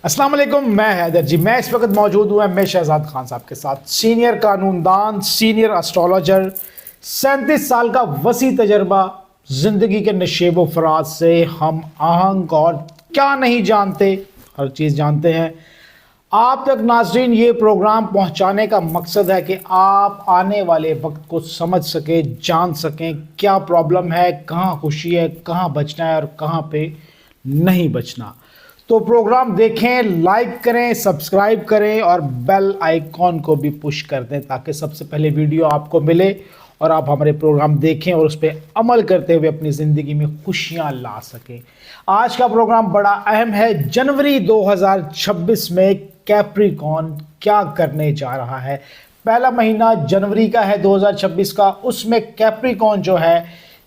السلام علیکم، میں حیدر جی. میں اس وقت موجود ہوں میں شہزاد خان صاحب کے ساتھ، سینئر قانون دان، سینئر اسٹرالوجر، 37 سال کا وسیع تجربہ، زندگی کے نشیب و فراز سے ہم آہنگ اور کیا نہیں جانتے ہر چیز جانتے ہیں. آپ تک ناظرین یہ پروگرام پہنچانے کا مقصد ہے کہ آپ آنے والے وقت کو سمجھ سکیں، جان سکیں کیا پرابلم ہے، کہاں خوشی ہے، کہاں بچنا ہے اور کہاں پہ نہیں بچنا. تو پروگرام دیکھیں، لائک کریں، سبسکرائب کریں اور بیل آئیکن کو بھی پش کر دیں تاکہ سب سے پہلے ویڈیو آپ کو ملے اور آپ ہمارے پروگرام دیکھیں اور اس پہ عمل کرتے ہوئے اپنی زندگی میں خوشیاں لا سکیں. آج کا پروگرام بڑا اہم ہے. جنوری 2026 میں کیپریکون کیا کرنے جا رہا ہے. پہلا مہینہ جنوری کا ہے 2026 کا. اس میں کیپریکون جو ہے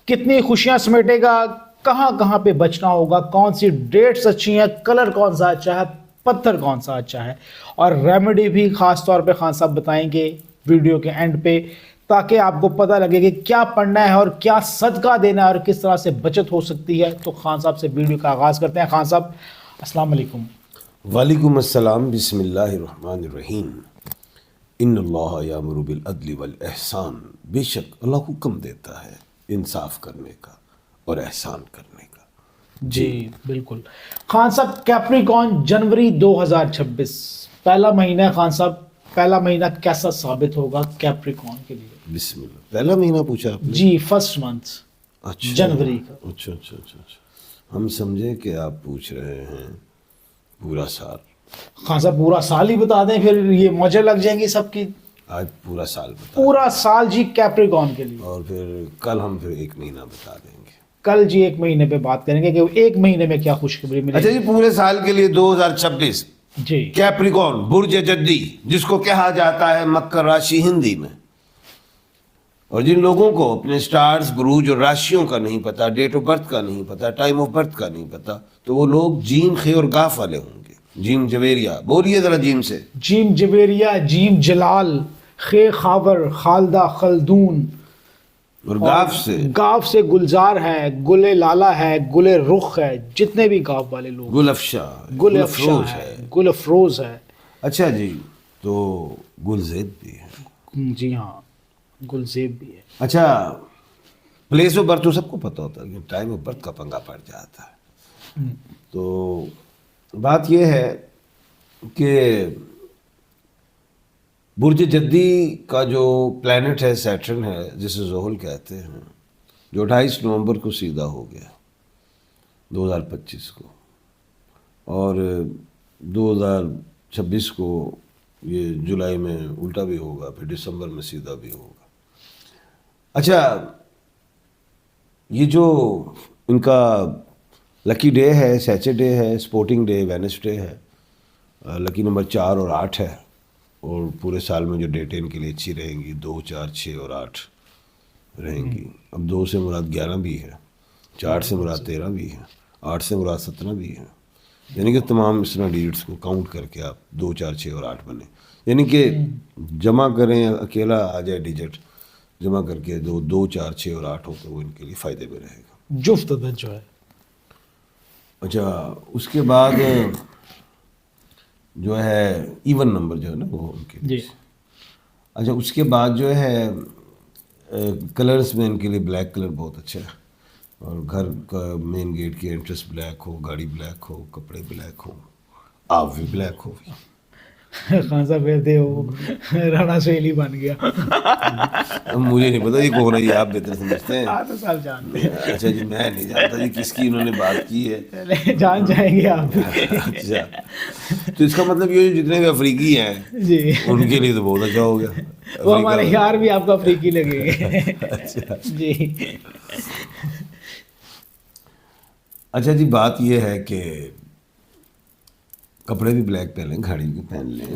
کتنی خوشیاں سمیٹے گا، کہاں کہاں پہ بچنا ہوگا، کون سی ڈیٹس اچھی ہیں، کلر کون سا اچھا ہے، پتھر کون سا اچھا ہے، اور ریمیڈی بھی خاص طور پہ خان صاحب بتائیں گے ویڈیو کے اینڈ پہ تاکہ آپ کو پتہ لگے کہ کیا پڑھنا ہے اور کیا صدقہ دینا ہے اور کس طرح سے بچت ہو سکتی ہے. تو خان صاحب سے ویڈیو کا آغاز کرتے ہیں. خان صاحب السلام علیکم. وعلیکم السلام. بسم اللہ الرحمن الرحیم. ان اللہ یامر بالعدل والاحسان. بے شک اللہ حکم دیتا ہے انصاف کرنے کا اور احسان کرنے کا. جی بالکل. خان صاحب کیپریکون جنوری 2026 پہلا مہینہ ہے. خان صاحب پہلا مہینہ کیسا ثابت ہوگا کیپریکون کے لیے؟ بسم اللہ. پہلا مہینہ پوچھا آپ نے؟ جی فرسٹ منتھ. اچھا جنوری کا. اچھا اچھا اچھا اچھا. ہم سمجھے کہ آپ پوچھ رہے ہیں پورا سال. خان صاحب پورا سال ہی بتا دیں پھر یہ موجیں لگ جائیں گی سب کی. آج پورا سال بتا پورا سال جی کیپریکون کے لیے. اور پھر کل ہم پھر ایک مہینہ بتا دیں گے. کل جی ایک مہینے پہ بات کریں گے کہ ایک مہینے میں کیا خوشخبری ملے. اچھا جی پورے سال کے لیے 2026 جی کیپریکون برج جدی جس کو کہا جاتا ہے مکر راشی ہندی میں، اور جن لوگوں کو اپنے سٹارز، بروج اور راشیوں کا نہیں پتا، ڈیٹ آف برتھ کا نہیں پتا، ٹائم آف برتھ کا نہیں پتا، تو وہ لوگ جیم خے اور گاف والے ہوں گے. جیم جویریا بولیے ذرا جیم سے. جیم جبیریا، جیم جلال، خے خاور، خالدہ خلدون، اور گاف سے گاف سے گلزار ہے، گل لالا ہے، گل رخ ہے، جتنے بھی گاف والے لوگ، گل افشا، گل افشا ہے، گل افروز ہے. اچھا جی تو گلزید بھی ہے. جی ہاں گلزیب بھی ہے. اچھا پلیس آف برتھ تو سب کو پتہ ہوتا ہے کہ ٹائم آف برتھ کا پنگا پڑ جاتا ہے. تو بات یہ ہے کہ برج جدی کا جو پلانٹ ہے سیٹرن ہے جسے زحل کہتے ہیں، جو 28 نومبر کو سیدھا ہو گیا 2025 کو، اور 2026 کو یہ جولائی میں الٹا بھی ہوگا، پھر دسمبر میں سیدھا بھی ہوگا. اچھا یہ جو ان کا لکی ڈے ہے، سیچرڈے ہے، سپورٹنگ ڈے وینسڈے ہے، لکی نمبر 4 اور 8 ہے، اور پورے سال میں جو ڈیٹیں ان کے لیے اچھی رہیں گی 2، 4، 6 اور 8 رہیں گی. اب 2 سے مراد 11 بھی ہے، 4 سے مراد 13 بھی ہے، 8 سے مراد 17 بھی ہے. یعنی کہ تمام اس طرح ڈیٹس کو کاؤنٹ کر کے آپ 2، 4، 6 اور 8 بنے. یعنی کہ جمع کریں، اکیلا آ جائے ڈیجٹ، جمع کر کے 2، 4، 6 اور 8 ہو تو وہ ان کے لیے فائدے میں رہے گا. جفت عدد جو ہے. اچھا اس کے بعد جو ہے ایون نمبر جو ہے نا وہ ان کے لیے. اچھا اس کے بعد جو ہے کلرز میں ان کے لیے بلیک کلر بہت اچھا ہے، اور گھر کا مین گیٹ کی انٹرس بلیک ہو، گاڑی بلیک ہو، کپڑے بلیک ہو، آپ بھی بلیک ہو. خان صاحب کہتے ہو رانا سہیلی بن گیا. مجھے نہیں پتا یہ کون ہے، یہ آپ بہتر سمجھتے ہیں. تو صاحب جانتے ہیں. اچھا جی میں نہیں جانتا جی کس کی انہوں نے بات کی ہے. جان جائیں گے آپ. اچھا تو اس کا مطلب یہ جتنے بھی افریقی ہیں جی ان کے لیے تو بہت اچھا ہو گیا. وہ ہمارے یار بھی آپ کو افریقی لگے گے. اچھا جی اچھا جی بات یہ ہے کہ کپڑے بھی بلیک پہن لیں، گھڑی بھی پہن لیں،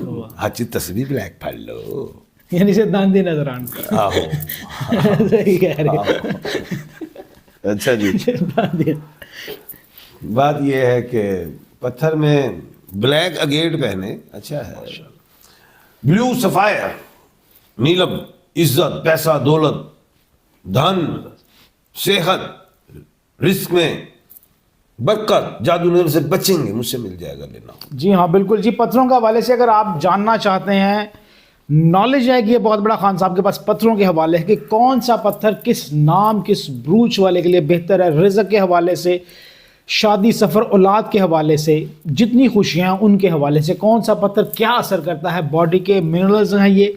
ہر چیز تصویر بلیک پھاڑ لو، یعنی سے داندی نظر آن. صحیح کہہ رہے. اچھا جی بات یہ ہے کہ پتھر میں بلیک اگیٹ پہنے اچھا ہے. بلیو سفائر، نیلم، عزت، پیسہ، دولت، دھن، صحت، رزق میں برکت جادو نظر سے بچیں گے، مجھ سے مل جائے گا لینا. جی ہاں بالکل جی. پتھروں کے حوالے سے اگر آپ جاننا چاہتے ہیں، نالج ہے کہ یہ بہت بڑا خان صاحب کے پاس پتھروں کے حوالے ہے کہ کون سا پتھر کس نام کس بروچ والے کے لیے بہتر ہے، رزق کے حوالے سے، شادی سفر اولاد کے حوالے سے، جتنی خوشیاں ہیں ان کے حوالے سے، کون سا پتھر کیا اثر کرتا ہے، باڈی کے منرلز ہیں یہ،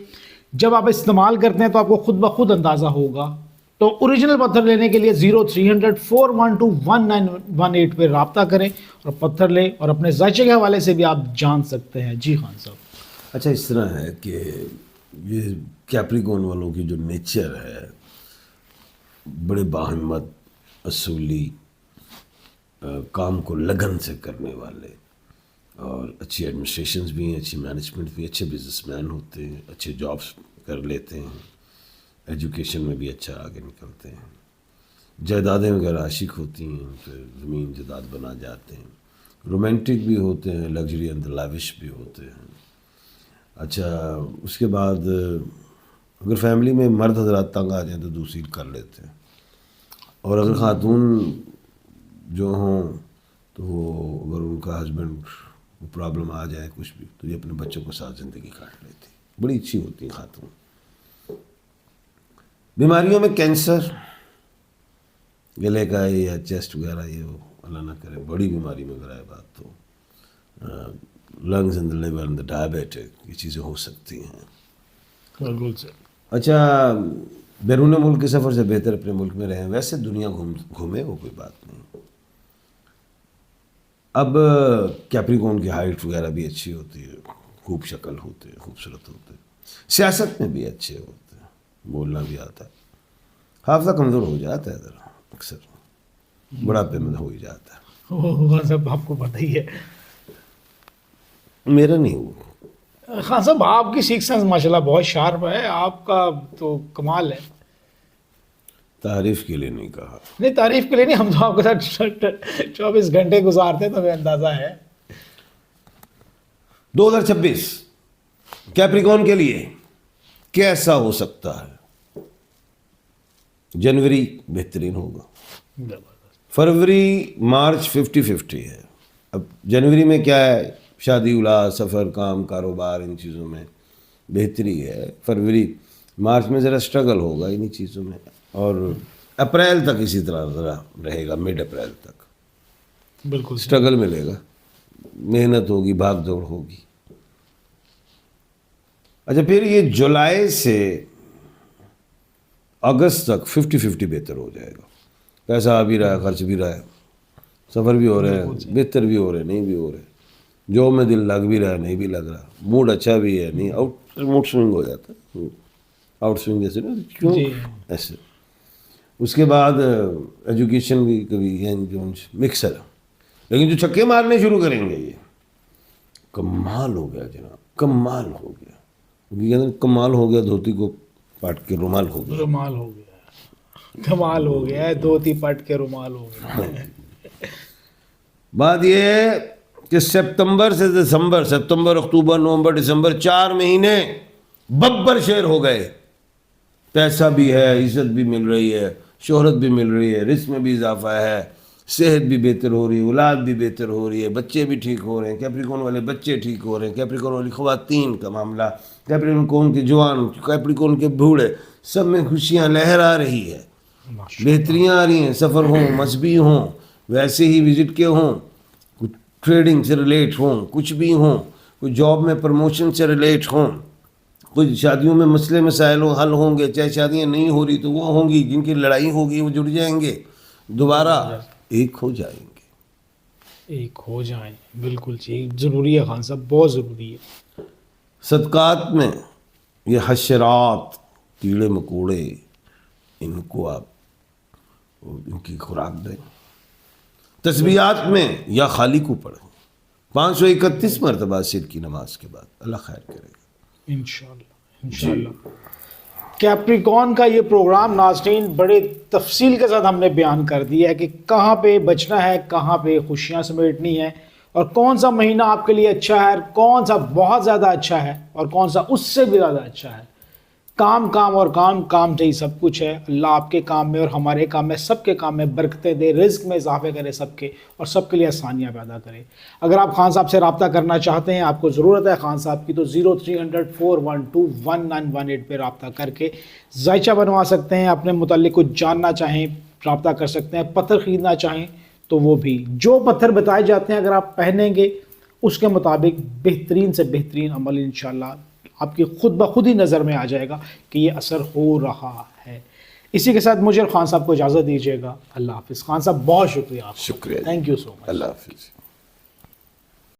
جب آپ استعمال کرتے ہیں تو آپ کو خود بخود اندازہ ہوگا. تو اوریجنل پتھر لینے کے لیے 0300 412 1918 پہ رابطہ کریں اور پتھر لیں، اور اپنے ذائچے کے حوالے سے بھی آپ جان سکتے ہیں. جی خان صاحب. اچھا اس طرح ہے کہ یہ کیپریکون والوں کی جو نیچر ہے، بڑے باہمت، اصولی، کام کو لگن سے کرنے والے، اور اچھی ایڈمنسٹریشنز بھی ہیں، اچھی مینجمنٹ بھی، اچھے بزنس مین ہوتے ہیں، اچھے جابس کر لیتے ہیں، ایجوکیشن میں بھی اچھا آگے نکلتے ہیں، جائیدادیں وغیرہ عاشق ہوتی ہیں، پھر زمین جائیداد بنا جاتے ہیں، رومانٹک بھی ہوتے ہیں، لگژری اینڈ لاوش بھی ہوتے ہیں. اچھا اس کے بعد اگر فیملی میں مرد حضرات تنگ آ جائیں تو دوسری کر لیتے ہیں، اور اگر خاتون جو ہوں تو وہ اگر ان کا ہسبینڈ پرابلم آ جائے کچھ بھی تو یہ اپنے بچوں کو ساتھ زندگی کاٹ لیتی. بڑی اچھی ہوتی ہیں خاتون. بیماریوں میں کینسر، گلے کا یا چیسٹ وغیرہ، یہ وہ اللہ نہ کرے بڑی بیماری میں اگر آئے بات تو lungs and liver and diabetic, یہ چیزیں ہو سکتی ہیں. بالکل سر. اچھا بیرون ملک کے سفر سے بہتر اپنے ملک میں رہیں. ویسے دنیا گھومے وہ کوئی بات نہیں. اب کیپریکون کی ہائٹ وغیرہ بھی اچھی ہوتی ہے، خوب شکل ہوتے ہیں، خوبصورت ہوتے ہیں، سیاست میں بھی اچھے ہوتے ہیں، بولنا بھی آتا ہے. حافظہ کمزور ہو جاتا ہے ذرا اکثر، بڑھاپے میں ہو ہی جاتا ہے. خان صاحب آپ کو پتہ ہی ہے. میرا نہیں ہوا. خان صاحب آپ کی سکس سینس ماشاءاللہ بہت شارپ ہے، آپ کا تو کمال ہے. تعریف کے لیے نہیں کہا. نہیں تعریف کے لیے نہیں، ہم تو آپ کے ساتھ 24 گھنٹے گزارتے ہیں تو ہمیں اندازہ ہے. 2026 کیپریکون کے لیے کیسا ہو سکتا ہے؟ جنوری بہترین ہوگا، فروری مارچ 50-50 ہے. اب جنوری میں کیا ہے، شادی اولاد سفر کام کاروبار ان چیزوں میں بہتری ہے. فروری مارچ میں ذرا اسٹرگل ہوگا انہی چیزوں میں، اور اپریل تک اسی طرح ذرا رہے گا، مڈ اپریل تک بالکل اسٹرگل ملے گا، محنت ہوگی، بھاگ دوڑ ہوگی. اچھا پھر یہ جولائی سے اگست تک 50-50 بہتر ہو جائے گا. پیسہ آ بھی رہا ہے، خرچ بھی رہا ہے، سفر بھی ہو رہے ہیں، بہتر بھی ہو رہے ہیں، نہیں بھی ہو رہے، جو میں دل لگ بھی رہا ہے، نہیں بھی لگ رہا، موڈ اچھا بھی ہے، نہیں موڈ سوئنگ ہو جاتا ہے، آؤٹ سوئنگ جیسے نا کیوں ایسے. اس کے بعد ایجوکیشن بھی کبھی مکسر، لیکن جو چھکے مارنے شروع کریں گے یہ کمال ہو گیا جناب، کمال ہو گیا. کمال ہو گیا، دھوتی کو پاٹ کے رومال ہو گیا. رومال ہو گیا، کمال ہو گیا ہے، دھوتی پٹ کے رومال ہو گیا. بات یہ ہے کہ ستمبر سے دسمبر، ستمبر اکتوبر نومبر دسمبر 4 مہینے ببر شیر ہو گئے. پیسہ بھی ہے، عزت بھی مل رہی ہے، شہرت بھی مل رہی ہے، رزق میں بھی اضافہ ہے، صحت بھی بہتر ہو رہی ہے، اولاد بھی بہتر ہو رہی ہے، بچے بھی ٹھیک ہو رہے ہیں. کیپریکون والے بچے ٹھیک ہو رہے ہیں، کیپریکون والی خواتین کا معاملہ، کیپریکون کے جوان، کیپریکون کے بوڑھے، سب میں خوشیاں لہرا رہی ہے، بہتریاں آ رہی ہیں. سفر ہوں، مذہبی ہوں، ویسے ہی وزٹ کے ہوں، کچھ ٹریڈنگ سے ریلیٹ ہوں، کچھ بھی ہوں، کچھ جاب میں پروموشن سے ریلیٹ ہوں، کچھ شادیوں میں مسئلے مسائل حل ہوں گے، چاہے شادیاں نہیں ہو رہی تو وہ ہوں گی، جن کی لڑائی ہوگی وہ جڑ جائیں گے، دوبارہ ایک ہو جائیں گے. ایک ہو جائیں، بالکل جی، ضروری ہے خان صاحب، بہت ضروری ہے. صدقات میں یہ حشرات، کیڑے مکوڑے، ان کو آپ ان کی خوراک دیں. تسبیحات میں یا خالی کو پڑھیں 531 مرتبہ سر کی نماز کے بعد، اللہ خیر کرے گا انشاءاللہ. کیپریکون کا یہ پروگرام ناظرین بڑے تفصیل کے ساتھ ہم نے بیان کر دیا ہے کہ کہاں پہ بچنا ہے، کہاں پہ خوشیاں سمیٹنی ہے، اور کون سا مہینہ آپ کے لیے اچھا ہے، اور کون سا بہت زیادہ اچھا ہے، اور کون سا اس سے بھی زیادہ اچھا ہے. کام کام اور کام کام سے ہی سب کچھ ہے. اللہ آپ کے کام میں اور ہمارے کام میں سب کے کام میں برکتیں دے, رزق میں اضافہ کرے سب کے, اور سب کے لیے آسانیاں پیدا کرے. اگر آپ خان صاحب سے رابطہ کرنا چاہتے ہیں, آپ کو ضرورت ہے خان صاحب کی, تو 0300-412-1918 پہ رابطہ کر کے ذائچہ بنوا سکتے ہیں. اپنے متعلق کچھ جاننا چاہیں رابطہ کر سکتے ہیں. پتھر خریدنا چاہیں تو وہ بھی, جو پتھر بتائے جاتے ہیں اگر آپ پہنیں گے اس کے مطابق بہترین سے بہترین عمل انشاءاللہ آپ کی خود بخود ہی نظر میں آ جائے گا کہ یہ اثر ہو رہا ہے. اسی کے ساتھ مجھے اور خان صاحب کو اجازت دیجیے گا. اللہ حافظ. خان صاحب بہت شکریہ آپ کا. شکریہ. تھینک یو سو مچ. اللہ حافظ.